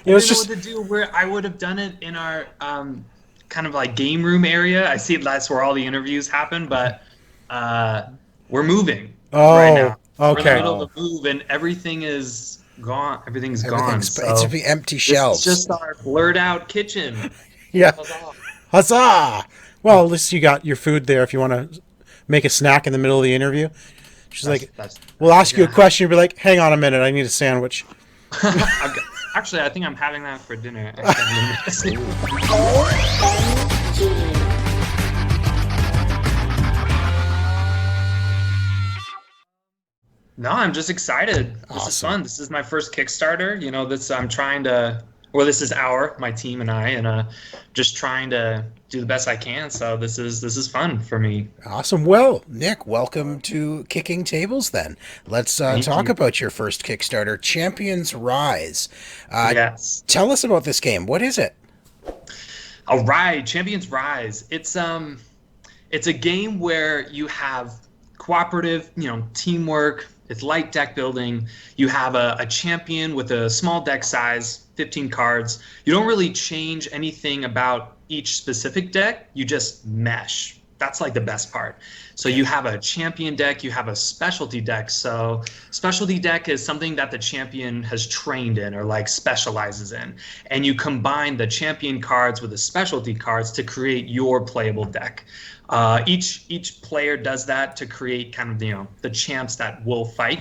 I It's didn't know what just to do. Where I would have done it in our kind of like game room area. I see that's where all the interviews happen, but uh, we're moving right now. oh, We're in the okay. middle of Oh, a move, and everything is gone. Everything's gone. It's So be empty this is shelves. just our blurred out kitchen. Yeah. Huzzah. Huzzah! Well, at least you got your food there if you want to make a snack in the middle of the interview. She's like, That's we'll definitely ask you a gonna happen. question. You'll be like, hang on a minute. I need a sandwich. I've got, actually, I think I'm having that for dinner. Actually, I'm gonna miss. No, I'm just excited. This is Awesome. fun. This is my first Kickstarter. This I'm trying to, or this is my team and I, and just trying to do the best I can. So this is fun for me. Awesome. Well, Nick, welcome to Kicking Tables then. Let's Thank talk you. about your first Kickstarter, Champions Rise. Uh, Yes. Tell us about this game. What is it? All right, Champions Rise. It's a game where you have cooperative, teamwork. It's light deck building. You have a champion with a small deck size, 15 cards. You don't really change anything about each specific deck. You just mesh. That's like the best part. So you have a champion deck, you have a specialty deck. So specialty deck is something that the champion has trained in or like specializes in. And you combine the champion cards with the specialty cards to create your playable deck. Each player does that to create kind of the champs that will fight.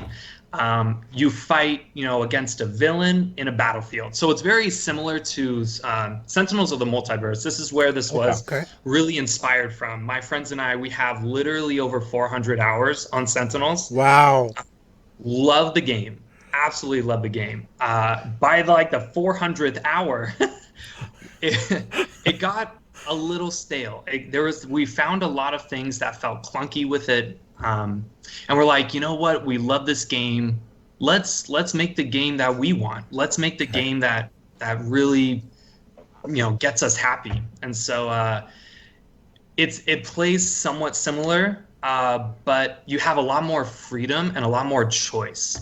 You fight against a villain in a battlefield, so it's very similar to Sentinels of the Multiverse. This is where this was Okay. really inspired from. My friends and I, we have literally over 400 hours on Sentinels. Wow. Love the game, absolutely love the game. By like the 400th hour, it got a little stale. We found a lot of things that felt clunky with it, and we're like, you know what? We love this game. Let's make the game that we want. Let's make the game that really gets us happy. And so it plays somewhat similar, but you have a lot more freedom and a lot more choice.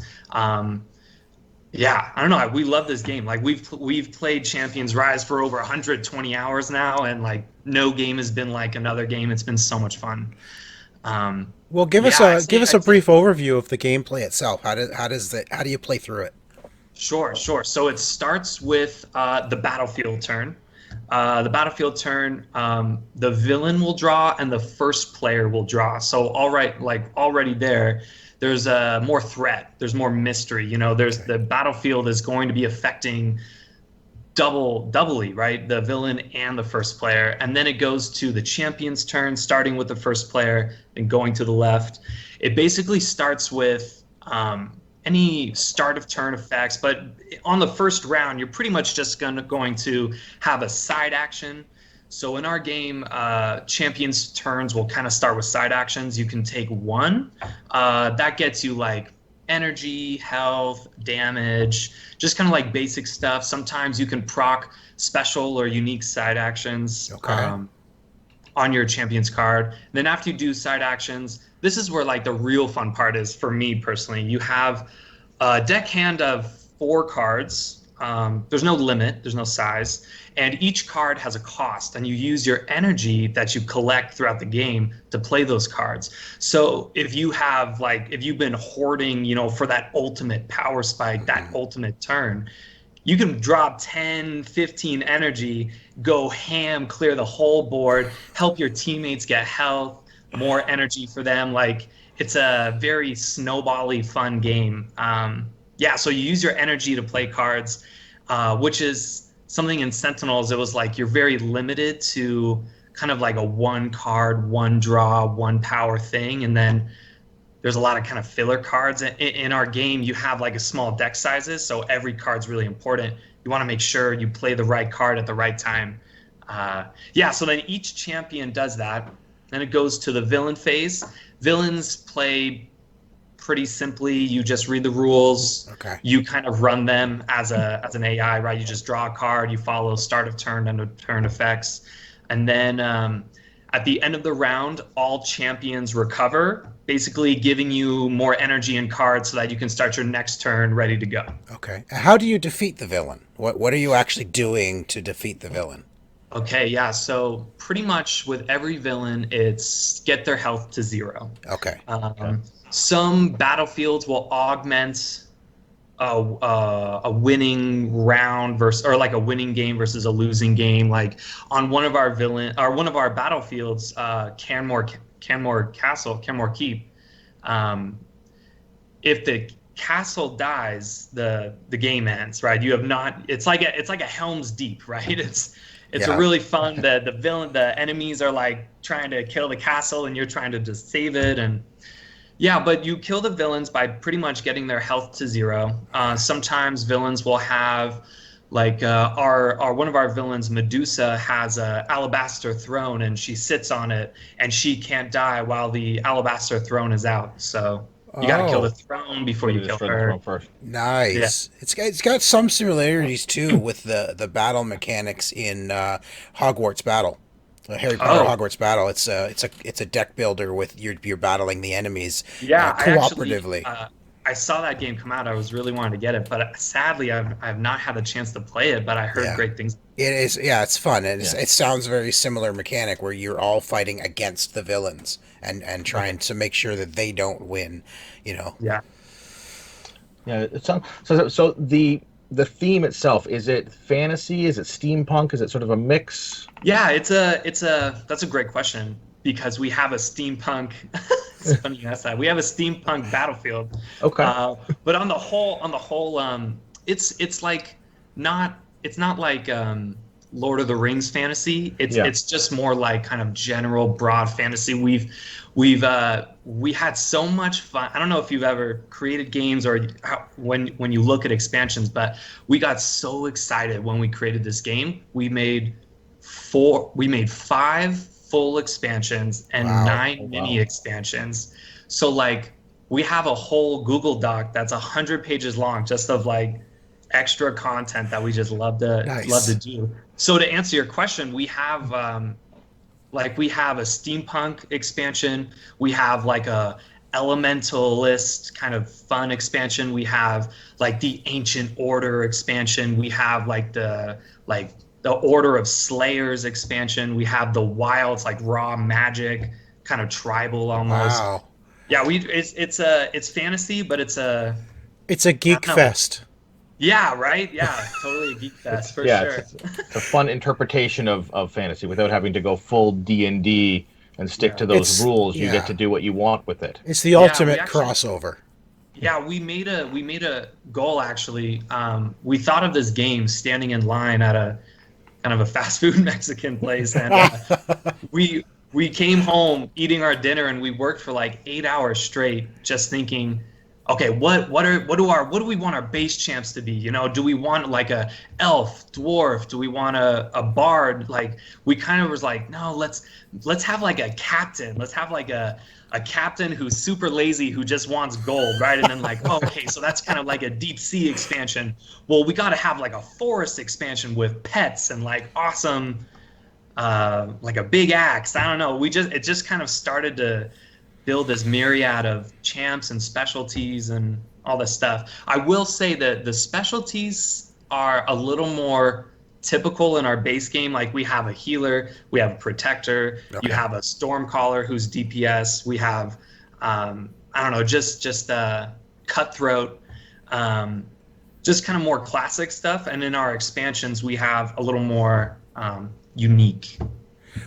Yeah, I don't know. We love this game. Like we've played Champions Rise for over 120 hours now, and like no game has been like another game. It's been so much fun. Well, Yeah, I'd give say us a I'd say brief overview of the gameplay itself. How do you play through it? sure, sure. So it starts with the battlefield turn. The battlefield turn, the villain will draw and the first player will draw. So all right, like already there's more threat. There's more mystery. There's Okay. the battlefield is going to be affecting doubly, right? The villain and the first player. And then it goes to the champion's turn, starting with the first player and going to the left. It basically starts with any start of turn effects, but on the first round, you're pretty much just going to have a side action. So in our game, champions turns will kind of start with side actions. You can take one. That gets you like energy, health, damage, just kind of like basic stuff. Sometimes you can proc special or unique side actions Okay. on your champion's card. And then after you do side actions, this is where like the real fun part is for me personally. You have a deck hand of 4 cards. There's no limit, there's no size, and each card has a cost, and you use your energy that you collect throughout the game to play those cards. So if you've been hoarding, for that ultimate power spike, that ultimate turn, you can drop 10, 15 energy, go ham, clear the whole board, help your teammates get health, more energy for them. Like it's a very snowbally fun game. Yeah, so you use your energy to play cards, which is something in Sentinels. It was like you're very limited to kind of like a one card, one draw, one power thing, and then there's a lot of kind of filler cards in our game. You have like a small deck sizes, so every card's really important. You want to make sure you play the right card at the right time. Yeah, so then each champion does that. Then it goes to the villain phase. Villains play pretty simply. You just read the rules. Okay. You kind of run them as an AI, right? You just draw a card. You follow start of turn, end of turn effects, and then at the end of the round, all champions recover, basically giving you more energy and cards so that you can start your next turn ready to go. Okay. How do you defeat the villain? What are you actually doing to defeat the villain? Okay, yeah. So pretty much with every villain, it's get their health to zero. Okay. Okay. Some battlefields will augment a winning round versus or like a winning game versus a losing game. Like on one of our battlefields, Canmore Keep. Um, if the castle dies, the game ends. Right? You have not. It's like a Helm's Deep. Right? It's a Yeah. really fun. The enemies are like trying to kill the castle, and you're trying to just save it and yeah, but you kill the villains by pretty much getting their health to zero. Sometimes villains will have, like our one of our villains, Medusa, has a alabaster throne, and she sits on it, and she can't die while the alabaster throne is out. So you got to kill the Oh, throne before So you you kill destroy the her. throne first. Yeah. nice. It's got some similarities too with the battle mechanics in Hogwarts Battle. Harry Potter Oh, Hogwarts Battle. It's a deck builder with you're battling the enemies yeah. cooperatively. I saw that game come out. I was really wanting to get it, but sadly, I've not had a chance to play it. But I heard Yeah. great things. It is, yeah, it's fun. Yeah. It sounds very similar mechanic where you're all fighting against the villains and trying to make sure that they don't win, you know. Yeah. Yeah, it sounds so. The theme itself, is it fantasy? Is it steampunk? Is it sort of a mix? Yeah, that's a great question because we have a steampunk. It's funny you ask that. We have a steampunk battlefield, Okay. but on the whole, it's like not it's not like Lord of the Rings fantasy. Yeah. It's just more like kind of general broad fantasy. We had so much fun. I don't know if you've ever created games or when you look at expansions, but we got so excited when we created this game. We made 5 full expansions and Wow. 9 Oh, wow. mini expansions. So like we have a whole Google Doc that's 100 pages long just of like extra content that we just Nice. love to do. So to answer your question, we have a steampunk expansion, we have like a elementalist kind of fun expansion, we have like the ancient order expansion, we have like the order of slayers expansion, we have the wilds like raw magic kind of tribal almost. Wow. Yeah, it's fantasy, but it's a It's a geek I don't know. fest. Yeah, right? Yeah, totally a geek fest for Yeah, sure. it's a fun interpretation of fantasy without having to go full D&D and stick Yeah. to those It's- rules. You yeah. get to do what you want with it. It's the Yeah, ultimate we actually- crossover. Yeah, we made a goal actually. We thought of this game standing in line at a kind of a fast food Mexican place, and we came home eating our dinner, and we worked for like 8 hours straight, just thinking, okay, what do we want our base champs to be? You know, do we want like a elf, dwarf? Do we want a bard? Like we kind of was like, no, let's have like a captain. Let's have like a captain who's super lazy who just wants gold, right? And then like, oh, okay, so that's kind of like a deep sea expansion. Well, we got to have like a forest expansion with pets and like awesome, like a big axe. I don't know. It just kind of started to build this myriad of champs and specialties and all this stuff. I will say that the specialties are a little more typical in our base game. Like we have a healer, we have a protector, Okay. you have a stormcaller who's DPS, we have I don't know, just cutthroat, just kind of more classic stuff. And in our expansions, we have a little more unique.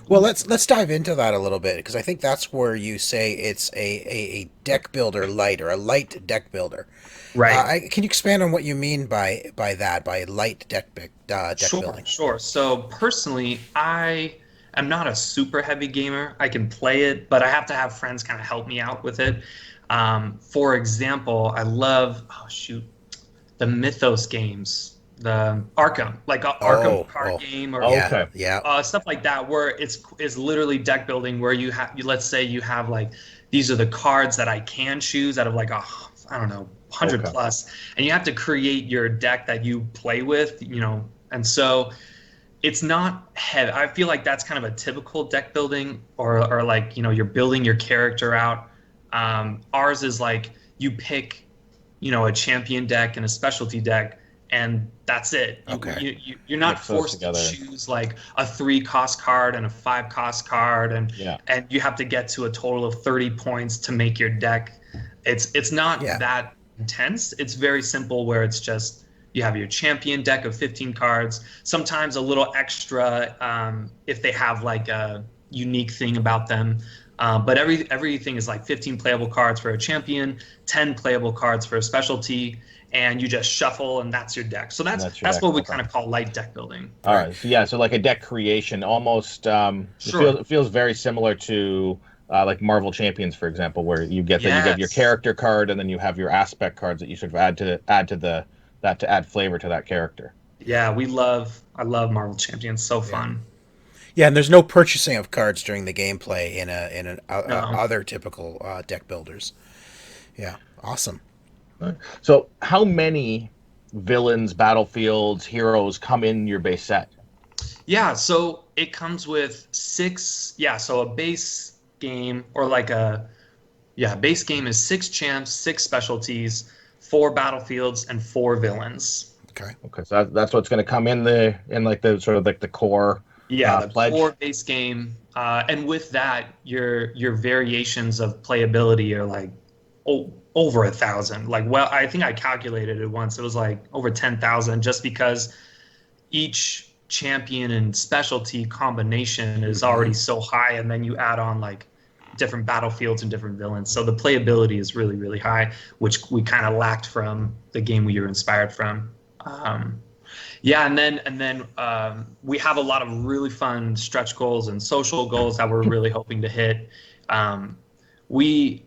Well, let's dive into that a little bit because I think that's where you say it's a deck builder light or a light deck builder. Right. Can you expand on what you mean by that, by light deck building? Sure. So personally, I am not a super heavy gamer. I can play it, but I have to have friends kind of help me out with it. For example, I love the Mythos games, the Arkham, like a Arkham card game or Oh, Yeah, okay. yeah. stuff like that, where it's literally deck building, where let's say you have like these are the cards that I can choose out of like I don't know 100 Okay. plus, and you have to create your deck that you play with, you know, and so it's not heavy. I feel like that's kind of a typical deck building, or like, you know, you're building your character out. Ours is like you pick, you know, a champion deck and a specialty deck, and that's it. Okay. You're not Mix those forced to together. choose like a 3 cost card and a 5 cost card, Yeah. and you have to get to a total of 30 points to make your deck. It's not Yeah. that intense. It's very simple, where it's just you have your champion deck of 15 cards, sometimes a little extra if they have like a unique thing about them. But everything is like 15 playable cards for a champion, 10 playable cards for a specialty, and you just shuffle, and that's your deck. So That's your that's deck. what we Okay. kind of call light deck building. All right. So yeah, so like a deck creation, almost. Sure. It feels very similar to like Marvel Champions, for example, where you get your Yes. character card, and then you have your aspect cards that you sort of add to that to add flavor to that character. Yeah, I love Marvel Champions. So fun. Yeah, and there's no purchasing. Purchasing of cards during the gameplay in No. other typical deck builders. Yeah, awesome. Right. So how many villains, battlefields, heroes come in your base set? Yeah, so it comes with 6. Yeah, so a base game, or like base game is 6 champs, 6 specialties, 4 battlefields, and 4 villains. Okay. Okay, so that's what's going to come in like the sort of like the core Yeah, the pledge. core base game, and with that, your variations of playability are like over 1,000. Like, well, I think I calculated it once. It was like over 10,000, just because each champion and specialty combination is already so high, and then you add on like different battlefields and different villains. So the playability is really, really high, which we kind of lacked from the game we were inspired from. Yeah, and then we have a lot of really fun stretch goals and social goals that we're really hoping to hit. We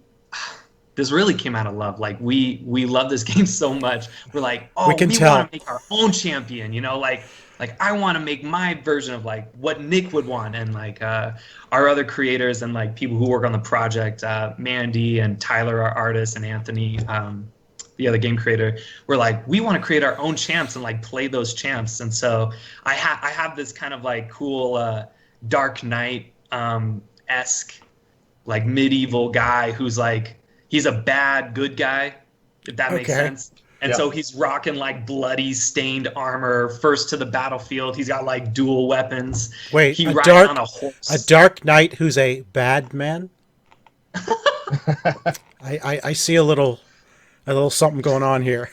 This really came out of love. Like we love this game so much. We're like, oh, We can we tell. want to make our own champion. Like I want to make my version of like what Nick would want, and like our other creators and like people who work on the project, Mandy and Tyler, our artist, and Anthony, the other game creator, we're like, we want to create our own champs and like play those champs. And so I have this kind of like cool Dark Knight esque like medieval guy who's like, he's a bad good guy, if that makes Okay. sense. And so he's rocking like bloody stained armor, first to the battlefield. He's got like dual weapons. Wait, He a rides dark on a horse. a dark knight who's a bad man? I see a little something going on here.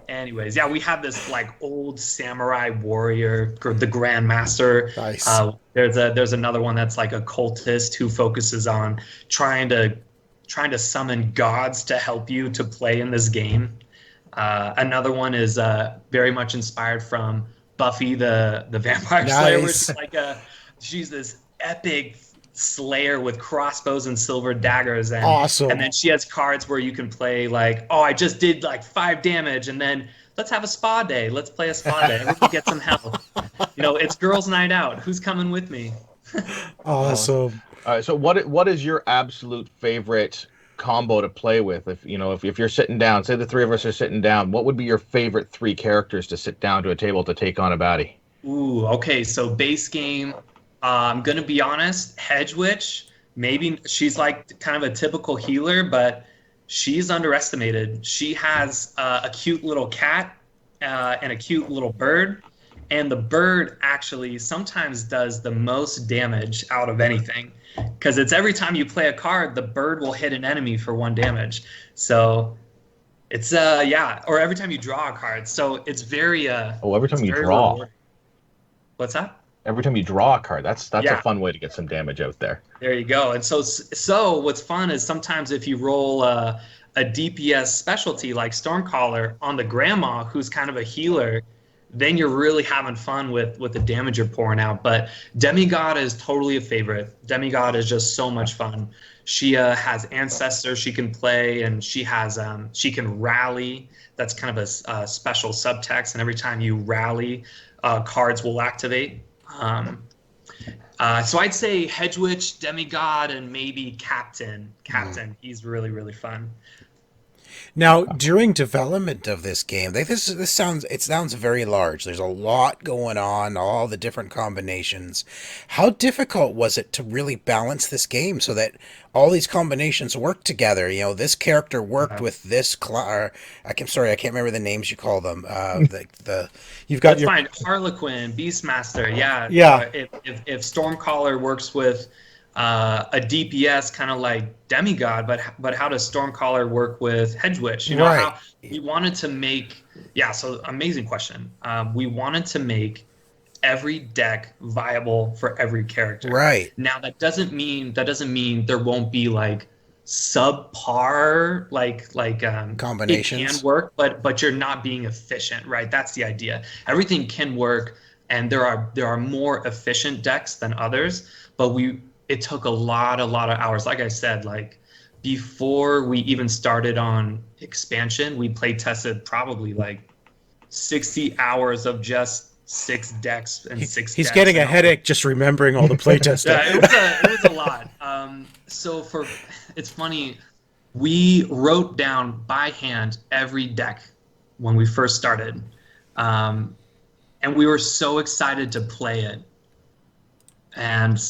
Anyways, yeah, we have this like old samurai warrior, the Grandmaster. Nice. There's another one that's like a cultist who focuses on trying to summon gods to help you to play in this game. Another one is very much inspired from Buffy the Vampire Slayer, which is like she's this epic slayer with crossbows and silver daggers, and Awesome. and then she has cards where you can play like, oh, I just did like 5 damage, and then let's have a spa day. Let's play a spa day. Everyone get some health. It's girls' night out. Who's coming with me? Awesome. All right, so what is your absolute favorite combo to play with? If you're sitting down, say the 3 of us are sitting down, what would be your favorite 3 characters to sit down to a table to take on a baddie? Ooh, okay. So base game, I'm gonna be honest. Hedge Witch, maybe she's like kind of a typical healer, but she's underestimated. She has a cute little cat and a cute little bird, and the bird actually sometimes does the most damage out of anything, because it's every time you play a card, the bird will hit an enemy for 1 damage. So it's or every time you draw a card. So it's very every time it's you very draw. rewarding. What's that? Every time you draw a card, that's Yeah. a fun way to get some damage out there. There you go. And so what's fun is sometimes if you roll a DPS specialty like Stormcaller on the grandma, who's kind of a healer, then you're really having fun with the damage you're pouring out. But Demigod is totally a favorite. Demigod is just so much fun. She has Ancestor she can play, and she can rally. That's kind of a special subtext, and every time you rally, cards will activate. So I'd say Hedge Witch, Demigod, and maybe Captain. He's really, really fun. Now, during development of this game, this sounds very large. There's a lot going on, all the different combinations. How difficult was it to really balance this game so that all these combinations work together? You know, this character worked with this sorry, I can't remember the names you call them. You've got That's your fine. Harlequin, Beastmaster, yeah. Yeah. If Stormcaller works with a DPS kind of like Demigod, but how does Stormcaller work with Hedgewitch? You know, Right. how we wanted to make, yeah, so amazing question. We wanted to make every deck viable for every character. Right. Now that doesn't mean there won't be like subpar Combinations. It can work, but you're not being efficient, right? That's the idea. Everything can work, and there are more efficient decks than others, but it took a lot of hours. Like I said, like before we even started on expansion, we play tested probably like 60 hours of just 6 decks and 6 He's decks getting a and all. headache just remembering all the playtest. Yeah, it was a lot. So it's funny, we wrote down by hand every deck when we first started, and we were so excited to play it. And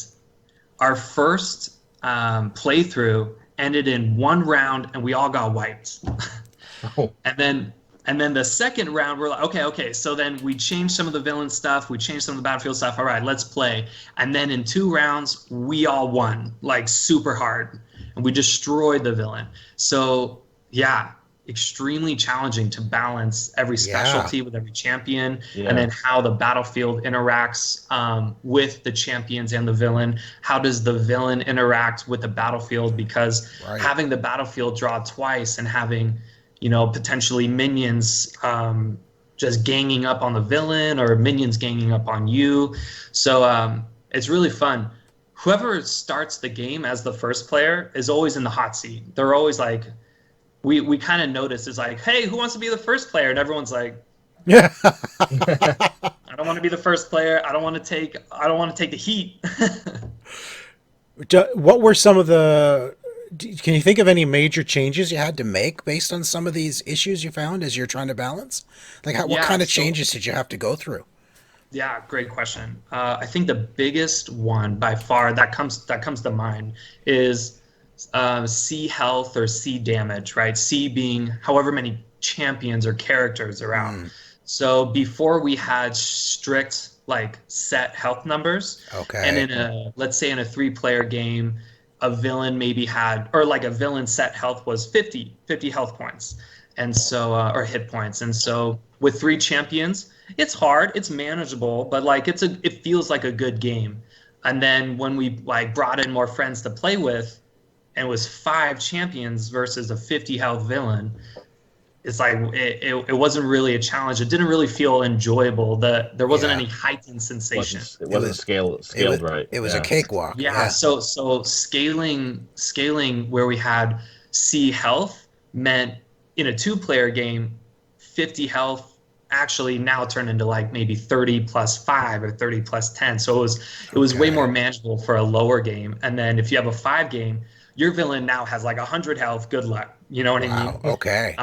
our first playthrough ended in 1 round, and we all got wiped. Oh. And then the second round, we're like, okay. So then we changed some of the villain stuff. We changed some of the battlefield stuff. All right, let's play. And then in 2 rounds, we all won, like super hard. And we destroyed the villain. So, yeah, extremely challenging to balance every specialty with every champion. Yeah. And then how the battlefield interacts with the champions and the villain. How does the villain interact with the battlefield? Because having the battlefield draw twice and having, you know, potentially minions just ganging up on the villain or minions ganging up on you. So it's really fun. Whoever starts the game as the first player is always in the hot seat. They're always like, we kind of notice is like, hey, who wants to be the first player? And everyone's like, Yeah. I don't want to be the first player. I don't want to take the heat. What were some of the... Can you think of any major changes you had to make based on some of these issues you found as you're trying to balance? Like, what kind of changes did you have to go through? Yeah, great question. I think the biggest one by far that comes to mind is C health or C damage, right? C being however many champions or characters are out. So before we had strict like set health numbers, and in let's say in a 3-player game, a villain maybe had, or like a villain set health was 50 health points, and so or hit points, and so with 3 champions, it's hard, it's manageable, but like it feels like a good game. And then when we like brought in more friends to play with, and it was 5 champions versus a 50 health villain, it's like it wasn't really a challenge. It didn't really feel enjoyable. There wasn't any heightened sensation. It wasn't scaled right. It was a cakewalk. Yeah. So scaling where we had C health meant in a 2-player game, 50 health actually now turned into like maybe 30 plus 5 or 30 plus 10. So it was way more manageable for a lower game. And then if you have a 5 game, your villain now has like 100 health. Good luck. You know what I mean? Okay.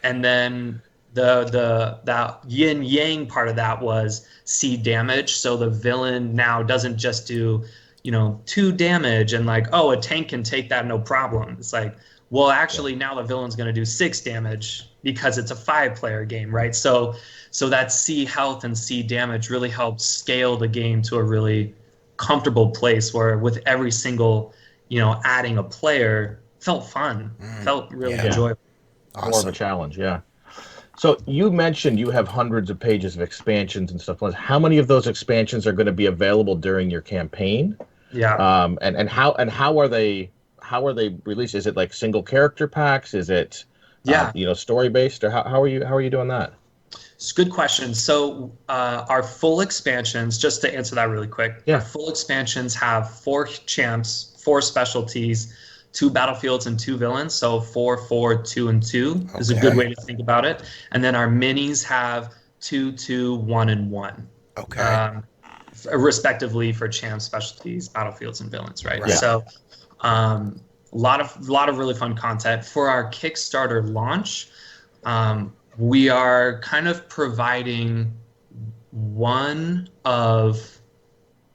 And then the yin yang part of that was C damage. So the villain now doesn't just do, 2 damage and like, oh, a tank can take that no problem. It's like, well, actually now the villain's going to do 6 damage because it's a 5-player game, right? So that C health and C damage really helps scale the game to a really comfortable place where with every single, adding a player felt fun, felt really enjoyable. Awesome. More of a challenge, yeah. So you mentioned you have hundreds of pages of expansions and stuff. How many of those expansions are going to be available during your campaign? Yeah. And how are they released? Is it like single character packs? Is it story based, or how are you doing that? It's a good question. So our full expansions, just to answer that really quick, our full expansions have 4 champs, 4 specialties, 2 battlefields, and 2 villains. So 4, 4, 2, and 2 is a good way to think about it. And then our minis have 2, 2, 1, and 1. Okay. Respectively for champs, specialties, battlefields, and villains, right? So a lot of really fun content for our Kickstarter launch. We are kind of providing one of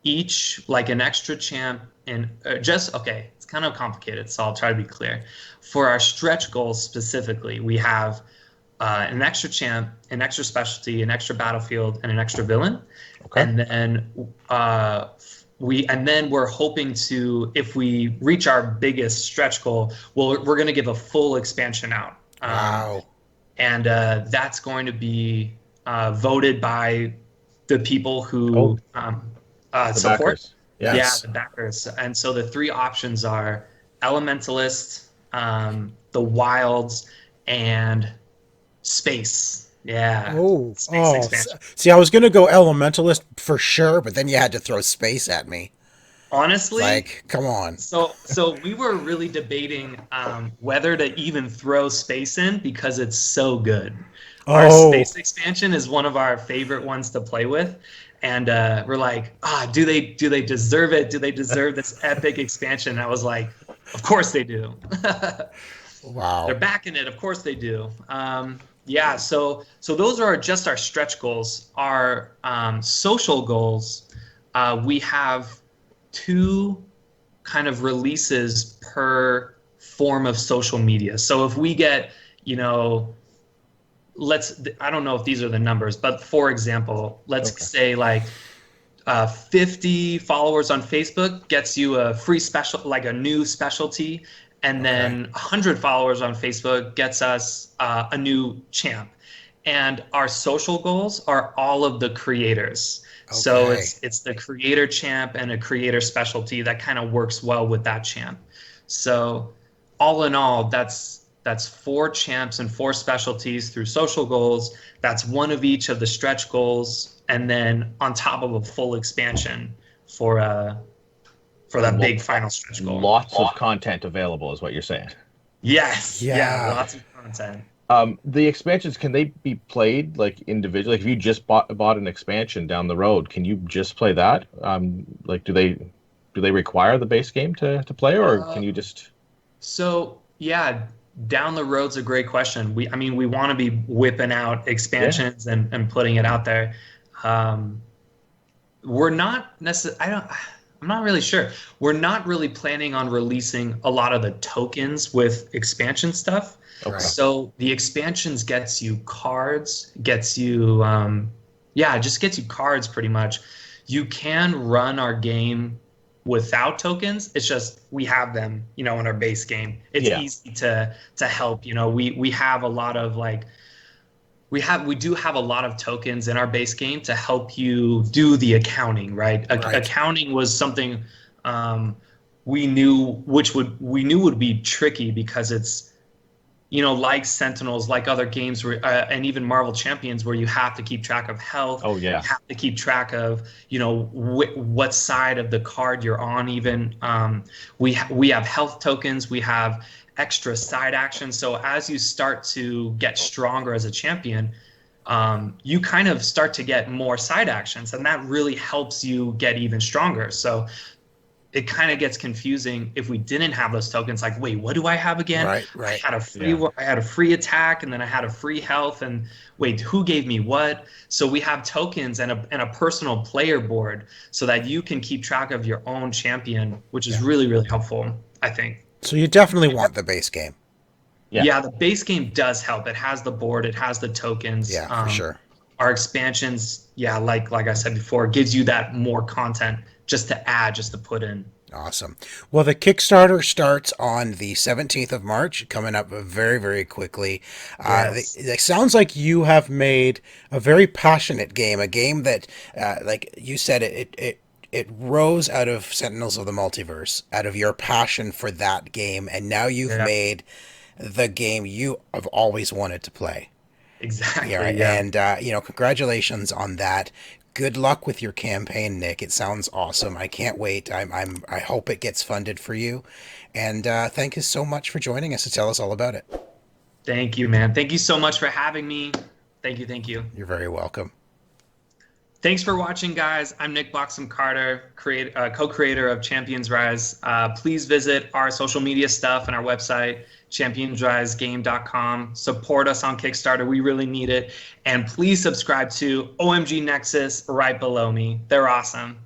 each, like an extra champ, and okay, it's kind of complicated, so I'll try to be clear. For our stretch goals specifically, we have an extra champ, an extra specialty, an extra battlefield, and an extra villain. Okay. And then we're hoping to, if we reach our biggest stretch goal, we're going to give a full expansion out. Wow. And that's going to be voted by the people who the support. backers. Yes. Yeah, the backers. And so the three options are Elementalist, the Wilds, and Space. Yeah. Space expansion. See, I was gonna go Elementalist for sure, but then you had to throw Space at me. Honestly, Like, come on. So we were really debating whether to even throw Space in because it's so good. Our Space expansion is one of our favorite ones to play with, and we're like, do they deserve it? Do they deserve this epic expansion? And I was like, of course they do. Wow. They're backing it. Of course they do. Yeah. So those are just our stretch goals. Our social goals, we have 2 kind of releases per form of social media. So if we get, I don't know if these are the numbers, but for example, let's say like 50 followers on Facebook gets you a free like a new specialty, and then 100 followers on Facebook gets us a new champ. And our social goals are all of the creators. So it's the creator champ and a creator specialty that kind of works well with that champ. So all in all, that's 4 champs and 4 specialties through social goals. That's one of each of the stretch goals, and then on top of a full expansion for that big final stretch goal. Lots of content available is what you're saying. Yes. Yeah, lots of content. The expansions, can they be played like individually? Like if you just bought an expansion down the road, can you just play that? Like do they require the base game to play, or can you just? So yeah, down the road's a great question. We want to be whipping out expansions and putting it out there. We're not necessarily. I'm not really sure. We're not really planning on releasing a lot of the tokens with expansion stuff. Okay. So the expansions gets you cards, gets you, just gets you cards pretty much. You can run our game without tokens. It's just we have them, in our base game. It's easy to help. We have a lot of we do have a lot of tokens in our base game to help you do the accounting, right? Accounting was something we knew would be tricky because it's, like Sentinels, like other games where, and even Marvel Champions, where you have to keep track of health. Oh yeah. You have to keep track of, what side of the card you're on. Even we have health tokens. We have extra side actions. So as you start to get stronger as a champion, you kind of start to get more side actions, and that really helps you get even stronger. So it kind of gets confusing if we didn't have those tokens. Like, wait, what do I have again? Right. I had a free attack, and then I had a free health, and wait, who gave me what? So we have tokens and a personal player board so that you can keep track of your own champion, which is really, really helpful, I think. So you definitely want the base game. Yeah, the base game does help. It has the board, it has the tokens. Yeah, for sure. Our expansions, like I said before, gives you that more content just to add, just to put in. Awesome. Well, the Kickstarter starts on the 17th of March, coming up very, very quickly. Yes. It sounds like you have made a very passionate game, a game that, like you said, it rose out of Sentinels of the Multiverse, out of your passion for that game, and now you've made the game you have always wanted to play. Exactly. Yeah. And congratulations on that. Good luck with your campaign, Nick. It sounds awesome. I can't wait. I hope it gets funded for you. And thank you so much for joining us to tell us all about it. Thank you, man. Thank you so much for having me. Thank you. You're very welcome. Thanks for watching, guys. I'm Nick Bloxsom-Carter, co-creator of Champions Rise. Please visit our social media stuff and our website, championsrisegame.com. Support us on Kickstarter. We really need it. And please subscribe to OMG Nexus right below me. They're awesome.